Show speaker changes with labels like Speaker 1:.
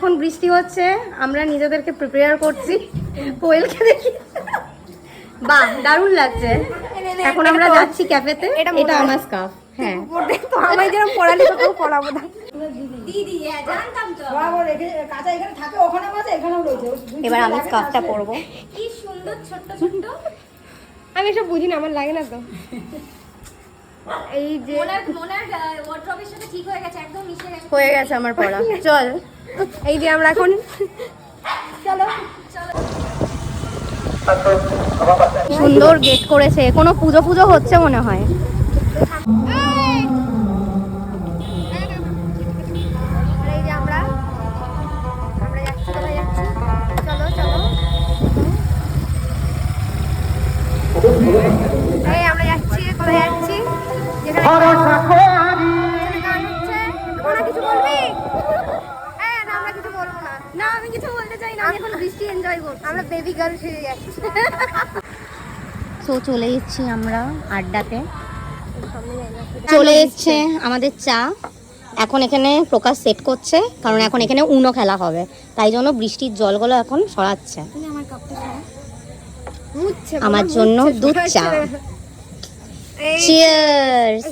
Speaker 1: এখন বৃষ্টি হচ্ছে, আমরা নিজেদেরকে প্রিপেয়ার করছি কোয়েলকে দেখি। বাহ, দারুণ লাগছে। এখন আমরা যাচ্ছি ক্যাফেতে। এটা আমার স্কার্ফ। হ্যাঁ,
Speaker 2: তো আমি যেরকম পড়ালি তোকেও পড়াবো না।
Speaker 1: দিদি জানতাম তো।
Speaker 2: কাঁচা এখানে থাকে, ওখানে মাঝে এখানেও রয়েছে।
Speaker 1: এবার আমি স্কার্ফটা পরবো।
Speaker 3: কি সুন্দর ছোট্ট ছোট্ট।
Speaker 2: আমি এসব বুঝি না, আমার লাগে না তো।
Speaker 1: এই যে
Speaker 3: মোনার ওয়ার্ড্রবের সাথে ঠিক হয়ে গেছে, একদম মিশে গেছে।
Speaker 1: হয়ে গেছে আমার পরা। চল,
Speaker 2: এই যে আমরা এখন
Speaker 3: চলো
Speaker 1: সুন্দর গেট করেছে। কোনো পুজো পুজো হচ্ছে মনে হয়।
Speaker 2: এই যে আমরা যাচ্ছি, কোথায় যাচ্ছি? চলো চলো। এই আমরা যাচ্ছি, কোথায় যাচ্ছি? যেখানে গান হচ্ছে। তোমরা কিছু বলবি? হ্যাঁ, না আমরা কিছু বলবো না।
Speaker 1: না, আমি কিছু বলতে চাই না। আমি এখন বৃষ্টি এনজয় করছি।
Speaker 2: আমরা বেবি গার্ল সেজে যাচ্ছি।
Speaker 1: তো চলে এসেছি আমরা আড্ডাতে। চলে এসছে আমাদের চা। এখন এখানে প্রকাশ সেট করছে, কারণ এখন এখানে উনো খেলা হবে, তাই জন্য বৃষ্টির জলগুলো এখন সরাচ্ছে। আমার জন্য দুধ চা। চিয়ার্স।